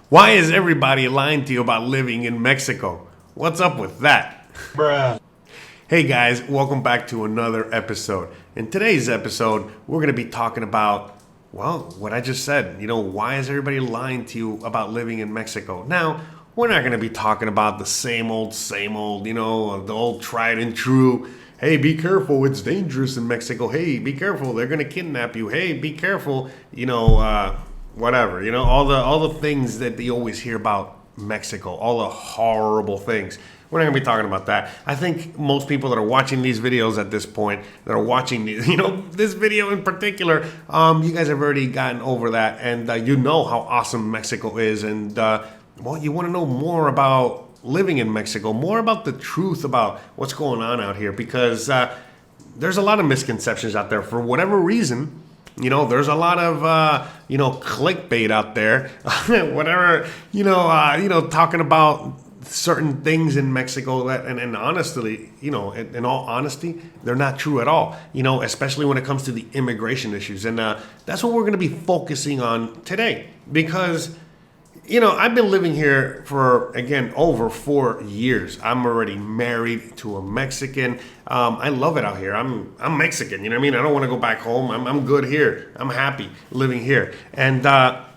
Why is everybody lying to you about living in Mexico? What's up with that? Bruh. Hey guys, welcome back to another episode. In today's episode, we're going to be talking about, well, what I just said. Why is everybody lying to you about living in Mexico? Now, we're not going to be talking about the same old, the old tried and true. Hey, be careful, it's dangerous in Mexico. Hey, be careful, they're going to kidnap you. Hey, be careful, whatever, all the things that you always hear about Mexico, all the horrible things. We're not going to be talking about that. I think most people that are watching these videos at this point, that are watching this video in particular, you guys have already gotten over that, and you know how awesome Mexico is, and you want to know more about living in Mexico, more about the truth about what's going on out here, because there's a lot of misconceptions out there for whatever reason. There's a lot of, clickbait out there, whatever, talking about certain things in Mexico that, and honestly, in all honesty, they're not true at all, especially when it comes to the immigration issues. And that's what we're going to be focusing on today, because I've been living here for, again, over 4 years. I'm already married to a Mexican. I love it out here. I'm Mexican, you know what I mean? I don't want to go back home. I'm good here. I'm happy living here. And I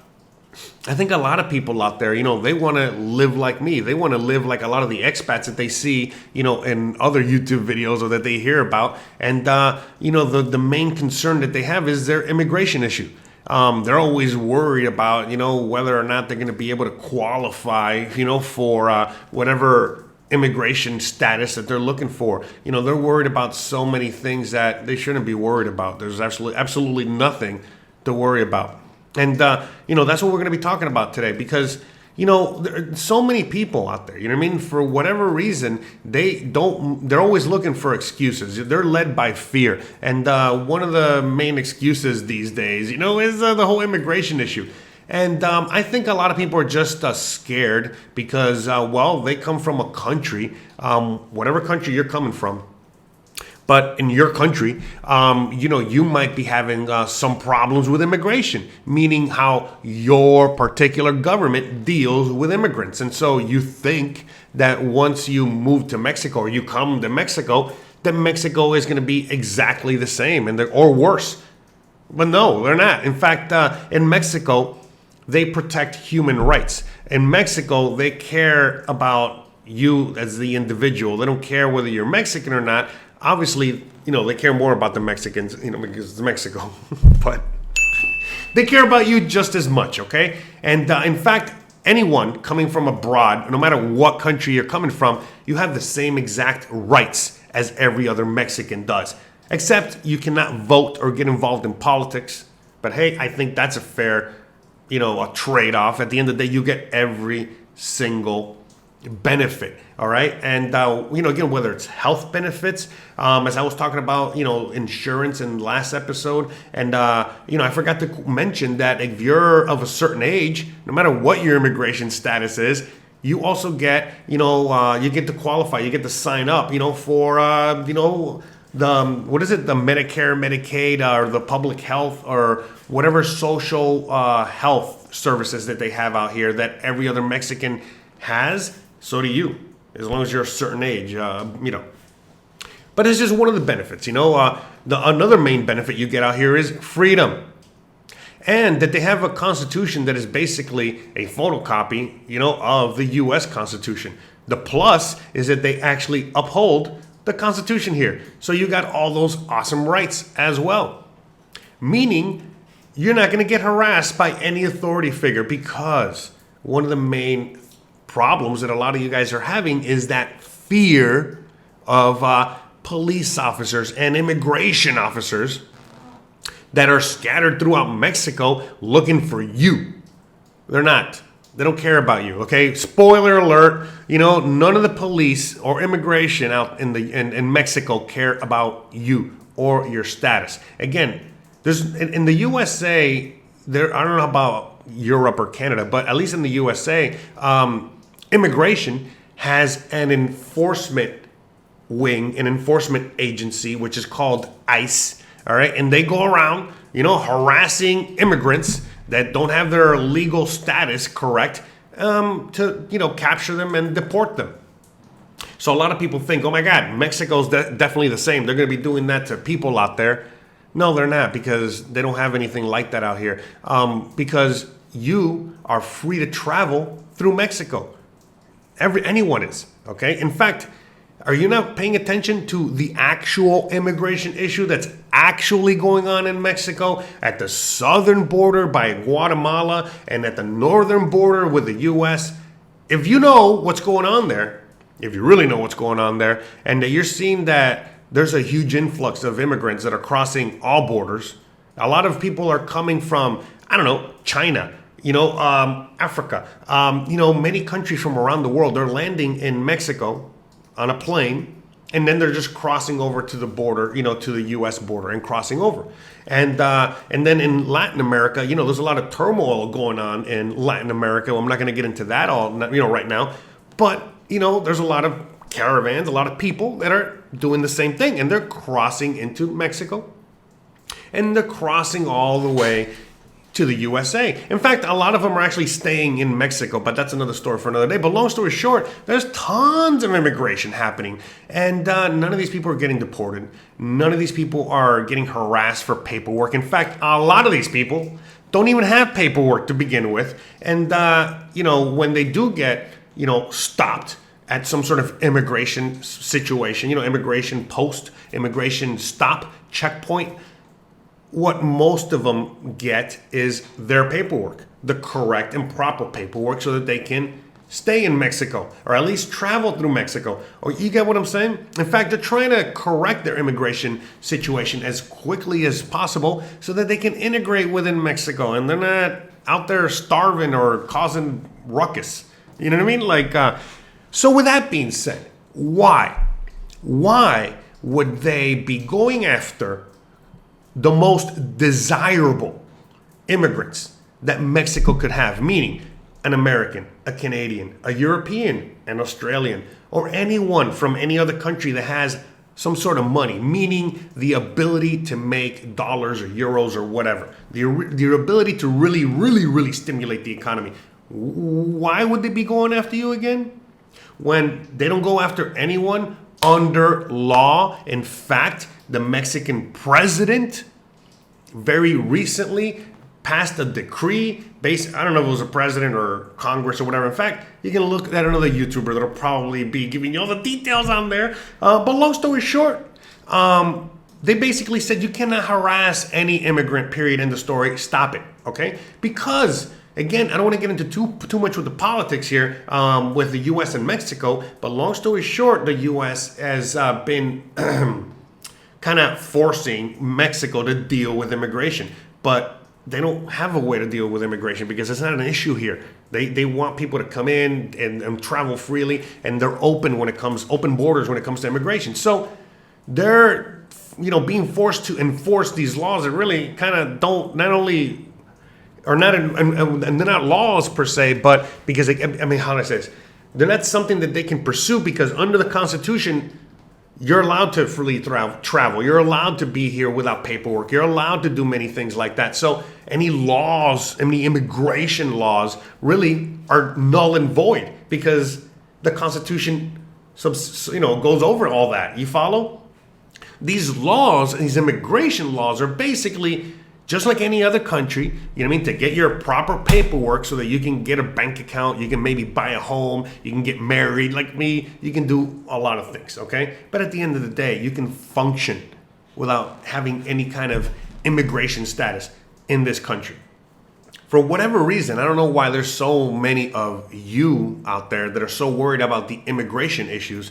think a lot of people out there, they want to live like me. They want to live like a lot of the expats that they see, in other YouTube videos or that they hear about. And, the main concern that they have is their immigration issue. They're always worried about, whether or not they're going to be able to qualify, for whatever immigration status that they're looking for. They're worried about so many things that they shouldn't be worried about. There's absolutely nothing to worry about. And, that's what we're going to be talking about today, because there are so many people out there, for whatever reason, they're always looking for excuses. They're led by fear. And one of the main excuses these days, is the whole immigration issue. And I think a lot of people are just scared because, they come from a country, whatever country you're coming from. But in your country, you might be having some problems with immigration, meaning how your particular government deals with immigrants. And so you think that once you move to Mexico or you come to Mexico, that Mexico is going to be exactly the same or worse. But no, they're not. In fact, in Mexico, they protect human rights. In Mexico, they care about you as the individual. They don't care whether you're Mexican or not. Obviously, they care more about the Mexicans, because it's Mexico, but they care about you just as much, okay? And in fact, anyone coming from abroad, no matter what country you're coming from, you have the same exact rights as every other Mexican does, except you cannot vote or get involved in politics. But hey, I think that's a fair, a trade-off. At the end of the day, you get every single benefit, all right? And again, whether it's health benefits, as I was talking about, insurance in the last episode, and I forgot to mention that if you're of a certain age, no matter what your immigration status is, you also get, you get to qualify, you get to sign up, for the the Medicare, Medicaid, or the public health, or whatever social health services that they have out here that every other Mexican has. So do you, as long as you're a certain age, But it's just one of the benefits, Another main benefit you get out here is freedom. And that they have a constitution that is basically a photocopy, of the U.S. Constitution. The plus is that they actually uphold the Constitution here. So you got all those awesome rights as well. Meaning, you're not going to get harassed by any authority figure, because one of the main problems that a lot of you guys are having is that fear of police officers and immigration officers that are scattered throughout Mexico looking for you. They're not. They don't care about you, okay? Spoiler alert, none of the police or immigration out in Mexico care about you or your status. Again, there's in the USA, I don't know about Europe or Canada, but at least in the USA, immigration has an enforcement wing, an enforcement agency, which is called ICE, all right? And they go around, harassing immigrants that don't have their legal status correct, to capture them and deport them. So a lot of people think, oh my God, Mexico's definitely the same. They're going to be doing that to people out there. No, they're not, because they don't have anything like that out here. Because you are free to travel through Mexico. Anyone is, okay? In fact, are you not paying attention to the actual immigration issue that's actually going on in Mexico at the southern border by Guatemala and at the northern border with the U.S.? If you know what's going on there, if you really know what's going on there, and that you're seeing that there's a huge influx of immigrants that are crossing all borders, a lot of people are coming from, I don't know, China, Africa, many countries from around the world. They're landing in Mexico on a plane, and then they're just crossing over to the border, to the U.S. border and crossing over. And then in Latin America, there's a lot of turmoil going on in Latin America. I'm not going to get into that all, right now. But, there's a lot of caravans, a lot of people that are doing the same thing, and they're crossing into Mexico, and they're crossing all the way to the USA. In fact, a lot of them are actually staying in Mexico, but that's another story for another day. But long story short, there's tons of immigration happening, and none of these people are getting deported. None of these people are getting harassed for paperwork. In fact, a lot of these people don't even have paperwork to begin with. And, when they do get, stopped at some sort of immigration situation, immigration post, immigration stop, checkpoint, what most of them get is their paperwork, the correct and proper paperwork, so that they can stay in Mexico or at least travel through Mexico. Or you get what I'm saying? In fact, they're trying to correct their immigration situation as quickly as possible so that they can integrate within Mexico and they're not out there starving or causing ruckus. You know what I mean? So with that being said, why would they be going after the most desirable immigrants that Mexico could have, meaning an American, a Canadian, a European, an Australian, or anyone from any other country that has some sort of money, meaning the ability to make dollars or euros or whatever, the ability to really, really, really stimulate the economy. Why would they be going after you again? When they don't go after anyone under law. In fact, the Mexican president very recently passed a decree based, I don't know if it was a president or Congress or whatever. In fact, you can look at another YouTuber that'll probably be giving you all the details on there. But long story short, they basically said you cannot harass any immigrant, period, end of story. Stop it, okay? Because, again, I don't want to get into too much with the politics here with the U.S. and Mexico, but long story short, the U.S. has been kind of forcing Mexico to deal with immigration. But they don't have a way to deal with immigration because it's not an issue here. They want people to come in and travel freely, and they're open borders when it comes to immigration. So they're being forced to enforce these laws that really kind of don't not only are not and they're not laws per se, but because how do I say this? They're not something that they can pursue because under the Constitution, you're allowed to freely travel. You're allowed to be here without paperwork. You're allowed to do many things like that. So any laws, any immigration laws really are null and void because the Constitution, goes over all that. You follow? These laws, these immigration laws are basically just like any other country, to get your proper paperwork so that you can get a bank account, you can maybe buy a home, you can get married like me, you can do a lot of things, okay? But at the end of the day, you can function without having any kind of immigration status in this country. For whatever reason, I don't know why there's so many of you out there that are so worried about the immigration issues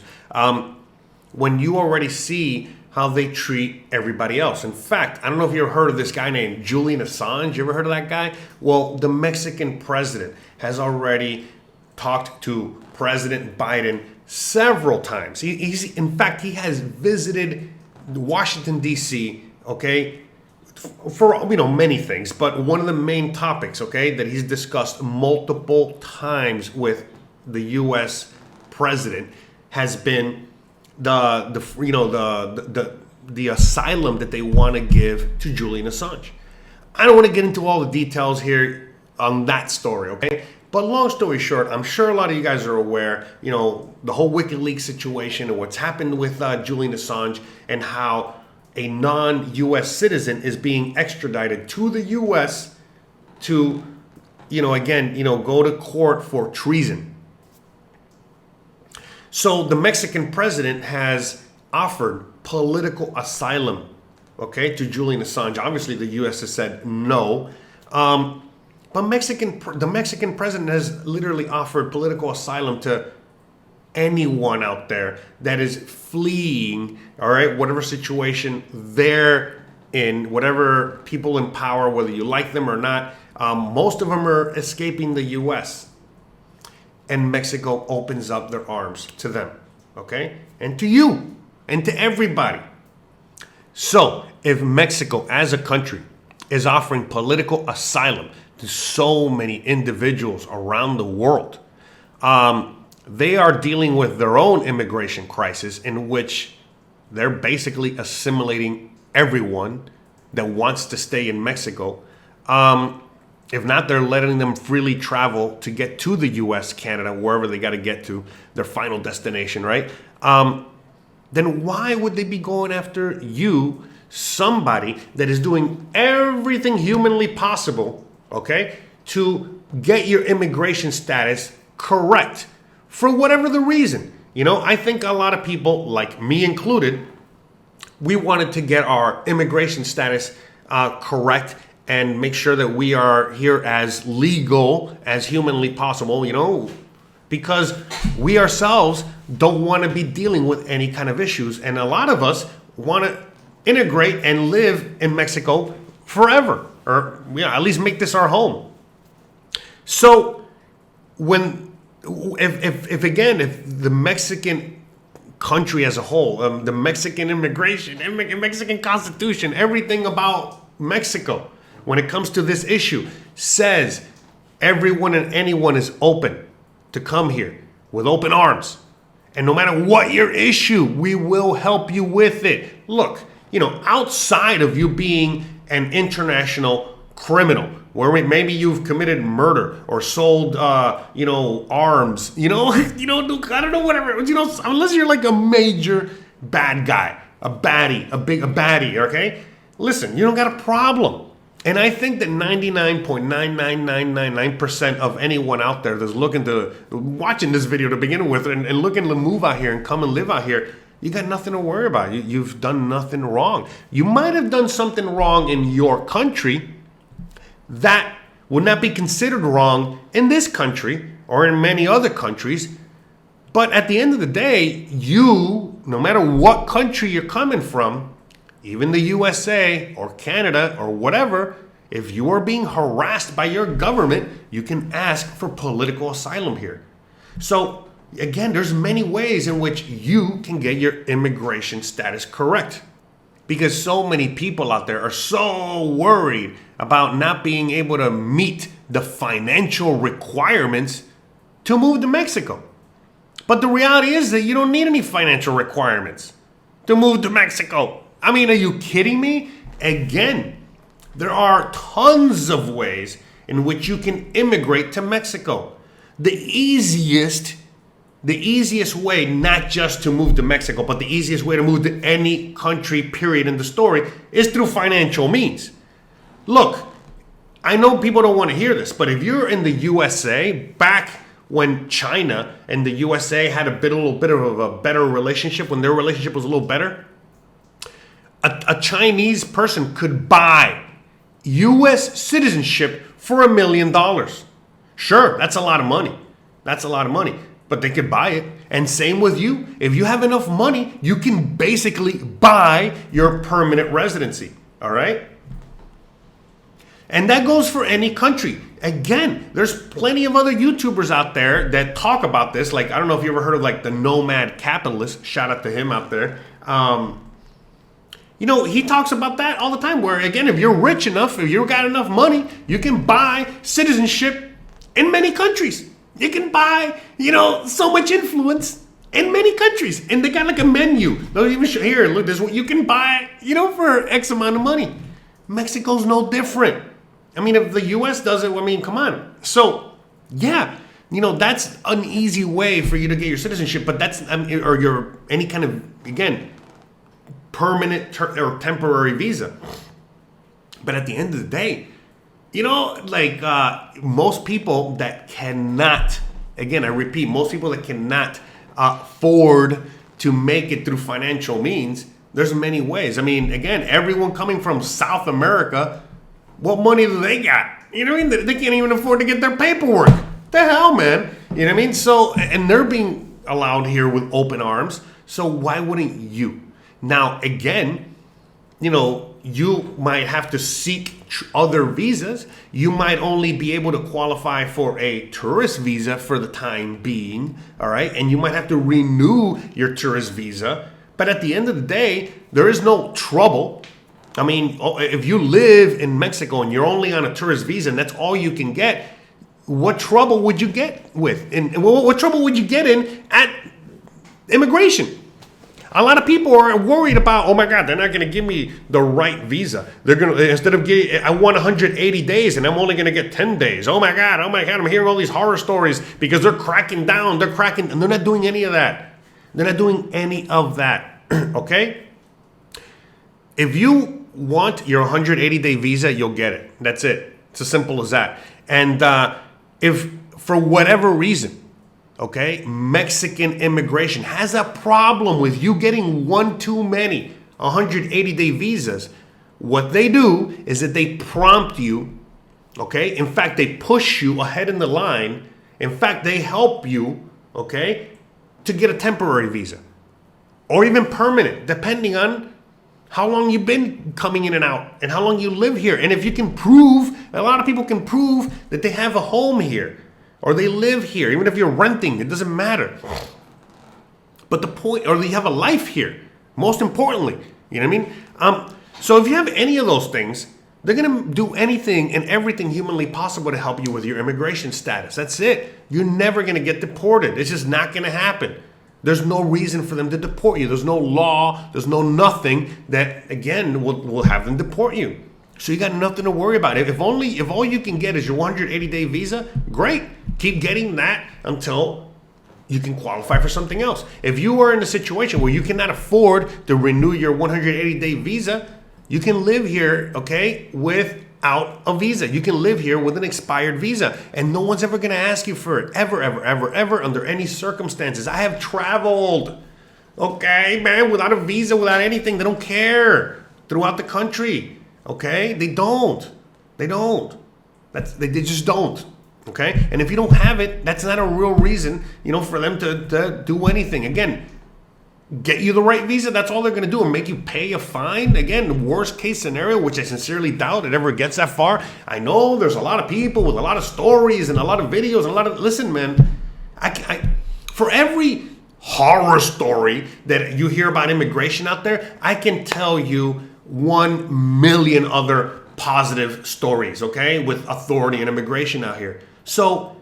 when you already see how they treat everybody else. In fact, I don't know if you ever heard of this guy named Julian Assange. You ever heard of that guy? Well, the Mexican president has already talked to President Biden several times. In fact, he has visited Washington, D.C., okay, for many things. But one of the main topics, okay, that he's discussed multiple times with the U.S. president has been the asylum that they want to give to Julian Assange. I don't want to get into all the details here on that story, okay? But long story short, I'm sure a lot of you guys are aware, the whole WikiLeaks situation and what's happened with Julian Assange and how a non-U.S. citizen is being extradited to the U.S. to, go to court for treason. So the Mexican president has offered political asylum, to Julian Assange. Obviously, the U.S. has said no. But the Mexican president has literally offered political asylum to anyone out there that is fleeing, whatever situation they're in, whatever people in power, whether you like them or not. Most of them are escaping the U.S. And Mexico opens up their arms to them, and to you, and to everybody. So, if Mexico as a country is offering political asylum to so many individuals around the world, they are dealing with their own immigration crisis in which they're basically assimilating everyone that wants to stay in Mexico. If not, they're letting them freely travel to get to the U.S., Canada, wherever they got to get to, their final destination, right? Then why would they be going after you, somebody that is doing everything humanly possible, to get your immigration status correct for whatever the reason? I think a lot of people, like me included, we wanted to get our immigration status correct and make sure that we are here as legal as humanly possible, because we ourselves don't want to be dealing with any kind of issues. And a lot of us want to integrate and live in Mexico forever, or at least make this our home. So if the Mexican country as a whole, the Mexican immigration, Mexican constitution, everything about Mexico, when it comes to this issue, says everyone and anyone is open to come here with open arms. And no matter what your issue, we will help you with it. Look, outside of you being an international criminal, where maybe you've committed murder or sold, arms, I don't know, whatever, unless you're like a major bad guy, a baddie, okay? Listen, you don't got a problem. And I think that 99.99999% of anyone out there that's watching this video to begin with and looking to move out here and come and live out here, you got nothing to worry about. You've done nothing wrong. You might have done something wrong in your country that would not be considered wrong in this country or in many other countries. But at the end of the day, no matter what country you're coming from, even the USA or Canada or whatever, if you are being harassed by your government, you can ask for political asylum here. So again, there's many ways in which you can get your immigration status correct, because so many people out there are so worried about not being able to meet the financial requirements to move to Mexico. But the reality is that you don't need any financial requirements to move to Mexico. I mean, are you kidding me? Again, there are tons of ways in which you can immigrate to Mexico. The easiest way, not just to move to Mexico, but the easiest way to move to any country, period, in the story, is through financial means. Look, I know people don't want to hear this, but if you're in the USA, back when China and the USA had a little bit of a better relationship, when their relationship was a little better, a Chinese person could buy U.S. citizenship for $1 million. Sure, that's a lot of money. But they could buy it. And same with you. If you have enough money, you can basically buy your permanent residency. All right? And that goes for any country. Again, there's plenty of other YouTubers out there that talk about this. Like, I don't know if you ever heard of like the Nomad Capitalist. Shout out to him out there. He talks about that all the time, where, again, if you're rich enough, if you've got enough money, you can buy citizenship in many countries. You can buy, so much influence in many countries. And they got like a menu. They'll even show, here, look, this is what you can buy, for X amount of money. Mexico's no different. I mean, if the U.S. does it, come on. So Yeah, that's an easy way for you to get your citizenship, but that's or your any kind of, again, permanent or temporary visa. But at the end of the day, most people that cannot, again, I repeat, most people that cannot afford to make it through financial means, there's many ways. I mean, again, everyone coming from South America, what money do they got? You know what I mean? They can't even afford to get their paperwork. The hell, man. You know what I mean? So, and they're being allowed here with open arms. So why wouldn't you? Now, again, you might have to seek other visas. You might only be able to qualify for a tourist visa for the time being, all right? And you might have to renew your tourist visa. But at the end of the day, there is no trouble. I mean, if you live in Mexico and you're only on a tourist visa and that's all you can get, what trouble would you get with? And what trouble would you get in at immigration? A lot of people are worried about, oh my God, they're not going to give me the right visa. They're going to, instead of getting, I want 180 days and I'm only going to get 10 days. Oh my God, I'm hearing all these horror stories because they're cracking down. And they're not doing any of that. They're not doing any of that, okay? If you want your 180-day visa, you'll get it. That's it. It's as simple as that. And if for whatever reason, okay, Mexican immigration has a problem with you getting one too many 180-day visas, what they do is that they prompt you, okay? In fact, they push you ahead in the line. In fact, they help you, okay, to get a temporary visa or even permanent, depending on how long you've been coming in and out and how long you live here. And if you can prove, a lot of people can prove that they have a home here or they live here, even if you're renting, it doesn't matter. But the point, or they have a life here, most importantly, you know what I mean? So if you have any of those things, they're going to do anything and everything humanly possible to help you with your immigration status. That's it. You're never going to get deported. It's just not going to happen. There's no reason for them to deport you. There's no law. There's no nothing that, again, will have them deport you. So you got nothing to worry about. If all you can get is your 180-day visa, great. Keep getting that until you can qualify for something else. If you are in a situation where you cannot afford to renew your 180-day visa, you can live here, okay, without a visa. You can live here with an expired visa, and no one's ever going to ask you for it, ever, ever, ever, ever, under any circumstances. I have traveled, okay, man, without a visa, without anything. They don't care throughout the country, okay? They don't. They just don't, okay? And if you don't have it, that's not a real reason, for them to do anything. Again, get you the right visa, that's all they're going to do, and make you pay a fine. Again, the worst case scenario, which I sincerely doubt it ever gets that far. I know there's a lot of people with a lot of stories and a lot of videos and listen, man, for every horror story that you hear about immigration out there, I can tell you 1 million other positive stories, okay, with authority and immigration out here. So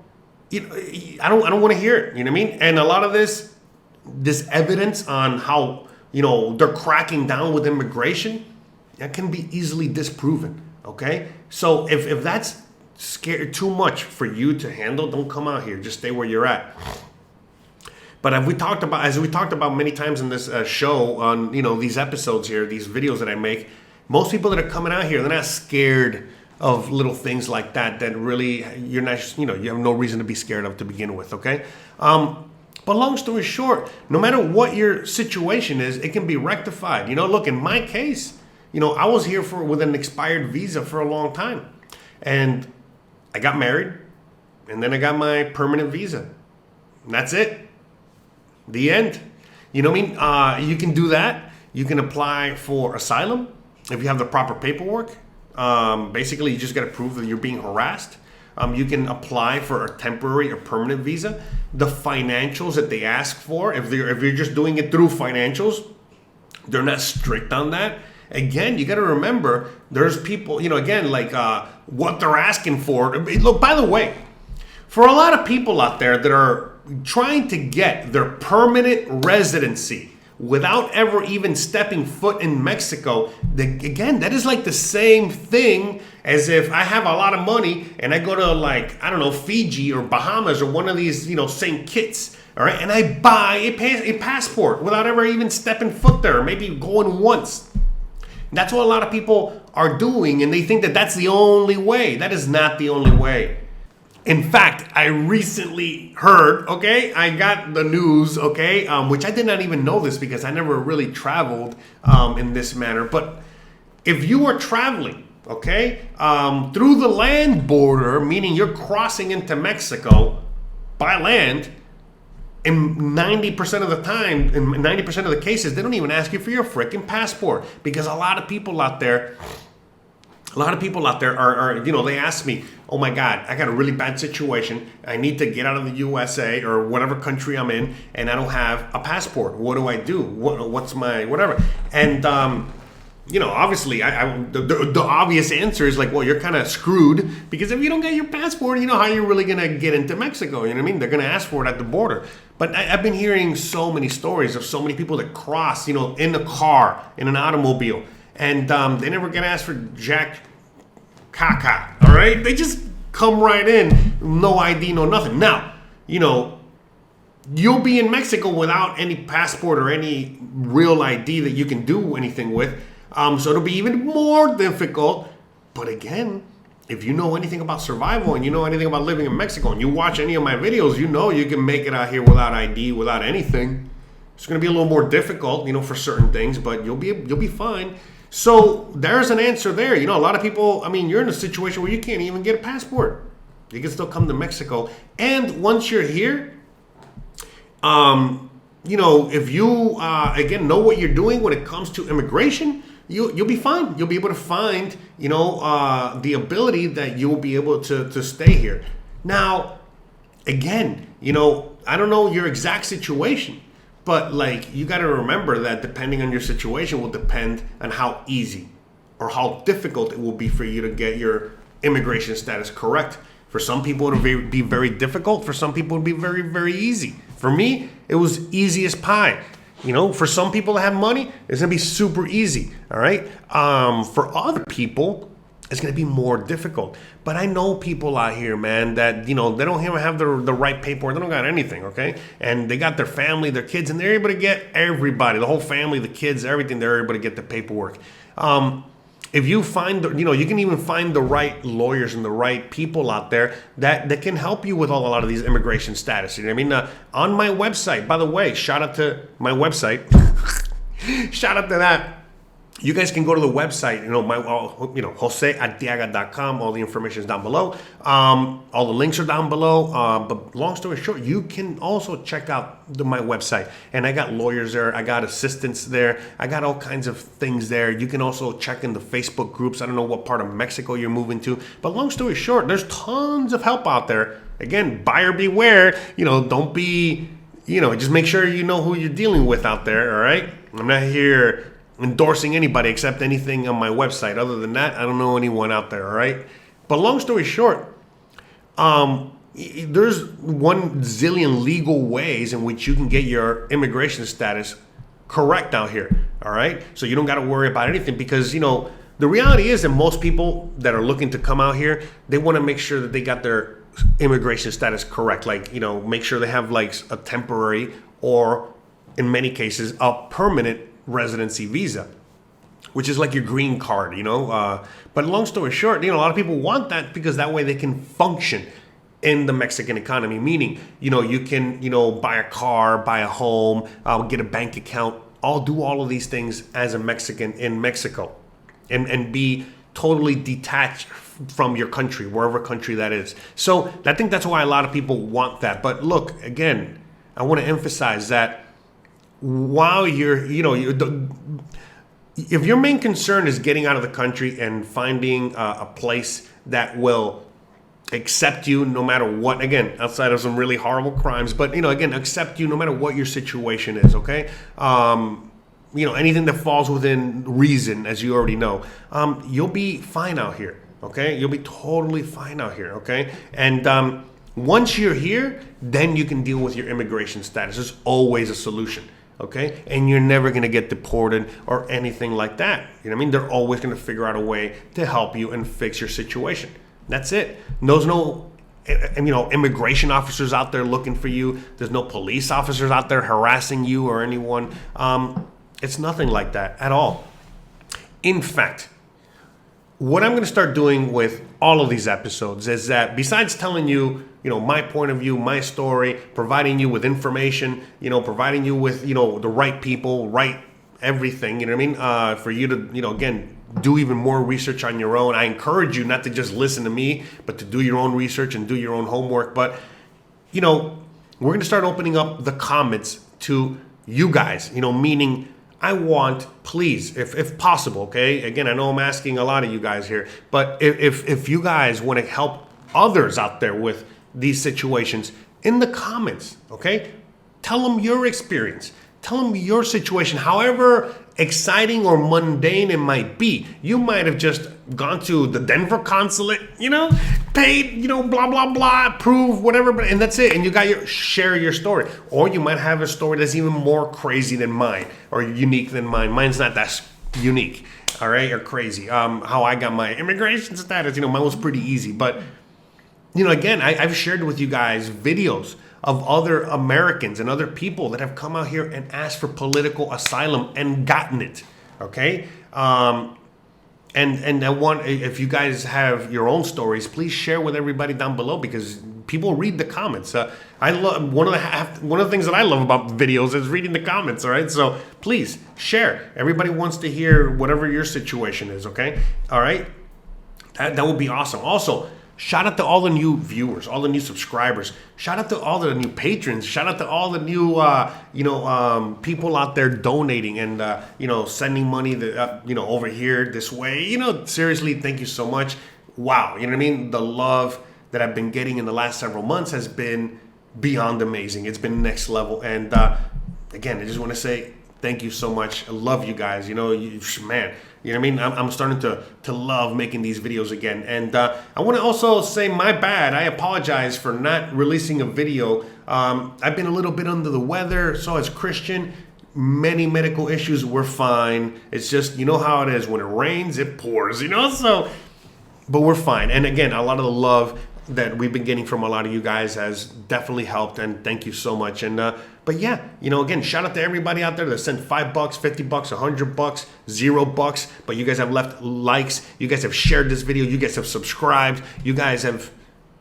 I don't want to hear it, you know what I mean? And a lot of this evidence on how they're cracking down with immigration, that can be easily disproven, okay? So if that's too much for you to handle, don't come out here. Just stay where you're at. But as we talked about many times in this show on these episodes here, these videos that I make, most people that are coming out here, they're not scared of little things like that really you're not, you have no reason to be scared of to begin with, okay? But long story short, no matter what your situation is, it can be rectified. Look, in my case, I was here with an expired visa for a long time. And I got married, and then I got my permanent visa. And that's it. The end. You know what I mean? You can do that. You can apply for asylum if you have the proper paperwork. Basically, you just got to prove that you're being harassed. You can apply for a temporary or permanent visa. The financials that they ask for, if you're just doing it through financials, they're not strict on that. Again, you got to remember, there's people, again, like what they're asking for. Look, by the way, for a lot of people out there that are trying to get their permanent residency without ever even stepping foot in Mexico. Again, that is like the same thing as if I have a lot of money and I go to, like, I don't know, Fiji or Bahamas or one of these, St. Kitts, all right, and I buy a passport without ever even stepping foot there, maybe going once. That's what a lot of people are doing, and they think that that's the only way. That is not the only way. In fact, I recently heard, okay, I got the news, okay, which I did not even know this because I never really traveled in this manner. But if you are traveling, okay, through the land border, meaning you're crossing into Mexico by land, and 90% of the time, in 90% of the cases, they don't even ask you for your freaking passport, because a lot of people out there are, they ask me, oh my God, I got a really bad situation. I need to get out of the USA or whatever country I'm in, and I don't have a passport. What do I do? What's my whatever? And, obviously, the obvious answer is like, well, you're kind of screwed, because if you don't get your passport, how you're really going to get into Mexico? You know what I mean? They're going to ask for it at the border. But I've been hearing so many stories of so many people that cross, in a car, in an automobile, and they never get asked for jack caca, all right? They just come right in, no ID, no nothing. Now, you'll be in Mexico without any passport or any real ID that you can do anything with. So it'll be even more difficult. But again, if you know anything about survival and you know anything about living in Mexico and you watch any of my videos, you can make it out here without ID, without anything. It's going to be a little more difficult, for certain things, but you'll be fine. So there's an answer there. A lot of people, you're in a situation where you can't even get a passport. You can still come to Mexico. And once you're here, if you, again, know what you're doing when it comes to immigration, you'll be fine. You'll be able to find, the ability that you'll be able to stay here. Now, again, I don't know your exact situation, but you got to remember that depending on your situation will depend on how easy or how difficult it will be for you to get your immigration status correct. For some people, it'll be very difficult. For some people, it'll be very, very easy. For me, it was easy as pie. For some people that have money, it's going to be super easy, all right? For other people, it's going to be more difficult. But I know people out here, man, that, they don't even have the right paperwork. They don't got anything, okay? And they got their family, their kids, and they're able to get everybody, the whole family, the kids, everything, they're able to get the paperwork. If you find, you can even find the right lawyers and the right people out there that can help you with a lot of these immigration status. You know what I mean? On my website, by the way, shout out to my website. Shout out to that. You guys can go to the website, joseartiaga.com. All the information is down below. All the links are down below. But long story short, you can also check out my website. And I got lawyers there. I got assistants there. I got all kinds of things there. You can also check in the Facebook groups. I don't know what part of Mexico you're moving to. But long story short, there's tons of help out there. Again, buyer beware. Don't be, just make sure you know who you're dealing with out there, all right? I'm not here endorsing anybody except anything on my website. Other than that, I don't know anyone out there, all right? But long story short, there's 1 zillion legal ways in which you can get your immigration status correct out here, all right? So you don't got to worry about anything because, the reality is that most people that are looking to come out here, they want to make sure that they got their immigration status correct. Make sure they have a temporary or in many cases a permanent residency visa, which is like your green card, but long story short, a lot of people want that because that way they can function in the Mexican economy, meaning, you can, buy a car, buy a home, get a bank account, do all of these things as a Mexican in Mexico and be totally detached from your country, wherever country that is. So I think that's why a lot of people want that. But look, again, I want to emphasize that while you're, if your main concern is getting out of the country and finding a place that will accept you no matter what, again, outside of some really horrible crimes, but, again, accept you no matter what your situation is, okay? Anything that falls within reason, as you already know, you'll be fine out here, okay? You'll be totally fine out here, okay? And once you're here, then you can deal with your immigration status. There's always a solution. okay? And you're never going to get deported or anything like that. You know what I mean? They're always going to figure out a way to help you and fix your situation. That's it. There's no immigration officers out there looking for you. There's no police officers out there harassing you or anyone. It's nothing like that at all. In fact, what I'm going to start doing with all of these episodes is that besides telling you, my point of view, my story, providing you with information, providing you with, the right people, right everything, you know what I mean? For you to, again, do even more research on your own. I encourage you not to just listen to me, but to do your own research and do your own homework. But, we're going to start opening up the comments to you guys, meaning I want, please, if possible, okay? Again, I know I'm asking a lot of you guys here, but if you guys want to help others out there with these situations, in the comments, okay? Tell them your experience. Tell them your situation, however exciting or mundane it might be. You might have just gone to the Denver consulate, paid, blah, blah, blah, prove whatever, and that's it. And you got share your story. Or you might have a story that's even more crazy than mine or unique than mine. Mine's not that unique, all right, or crazy. How I got my immigration status, mine was pretty easy. But, again, I've shared with you guys videos of other Americans and other people that have come out here and asked for political asylum and gotten it, okay? And I want, if you guys have your own stories, please share with everybody down below because people read the comments. I love one of the things that I love about videos is reading the comments, all right? So please share. Everybody wants to hear whatever your situation is, okay? All right? That would be awesome. Also, shout out to all the new viewers, all the new subscribers. Shout out to all the new patrons. Shout out to all the new, people out there donating and, sending money over here this way. Seriously, thank you so much. Wow. You know what I mean? The love that I've been getting in the last several months has been beyond amazing. It's been next level. And again, I just want to say thank you so much. I love you guys. Man. You know what I mean? I'm starting to love making these videos again. And I want to also say my bad. I apologize for not releasing a video. I've been a little bit under the weather. So as Christian, many medical issues were fine. It's just, how it is. When it rains, it pours, So, but we're fine. And again, a lot of the love that we've been getting from a lot of you guys has definitely helped, and thank you so much. And but yeah, again, shout out to everybody out there that sent $5, $50, $100, $0, but you guys have left likes, you guys have shared this video, you guys have subscribed, you guys have,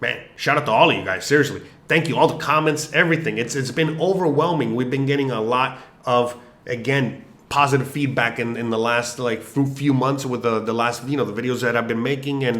man, shout out to all of you guys, seriously. Thank you, all the comments, everything. It's been overwhelming. We've been getting a lot of, again, positive feedback in the last few months with the last the videos that I've been making, and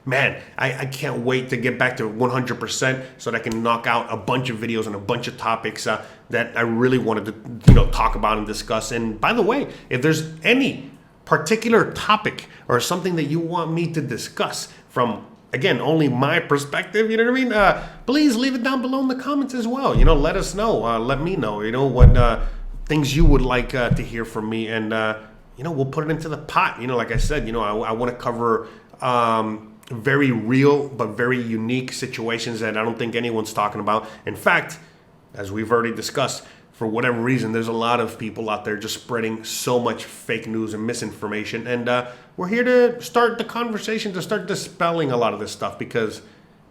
man, I can't wait to get back to 100% so that I can knock out a bunch of videos and a bunch of topics that I really wanted to talk about and discuss. And by the way, if there's any particular topic or something that you want me to discuss from, again, only my perspective, you know what I mean, please leave it down below in the comments as well. Let us know, let me know, what things you would like to hear from me, and we'll put it into the pot. Like I said, I want to cover very real but very unique situations that I don't think anyone's talking about. In fact, as we've already discussed, for whatever reason, there's a lot of people out there just spreading so much fake news and misinformation, and we're here to start the conversation, to start dispelling a lot of this stuff, because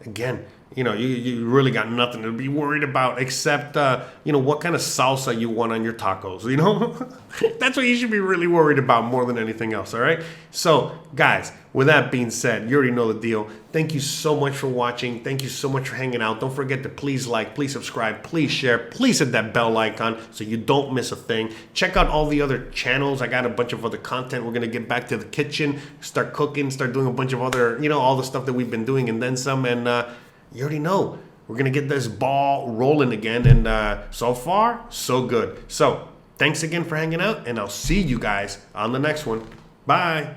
again, you really got nothing to be worried about except, what kind of salsa you want on your tacos, That's what you should be really worried about more than anything else, all right? So, guys, with that being said, you already know the deal. Thank you so much for watching. Thank you so much for hanging out. Don't forget to please like, please subscribe, please share, please hit that bell icon so you don't miss a thing. Check out all the other channels. I got a bunch of other content. We're going to get back to the kitchen, start cooking, start doing a bunch of other, all the stuff that we've been doing and then some, and you already know we're going to get this ball rolling again, and so far, so good. So, thanks again for hanging out, and I'll see you guys on the next one. Bye.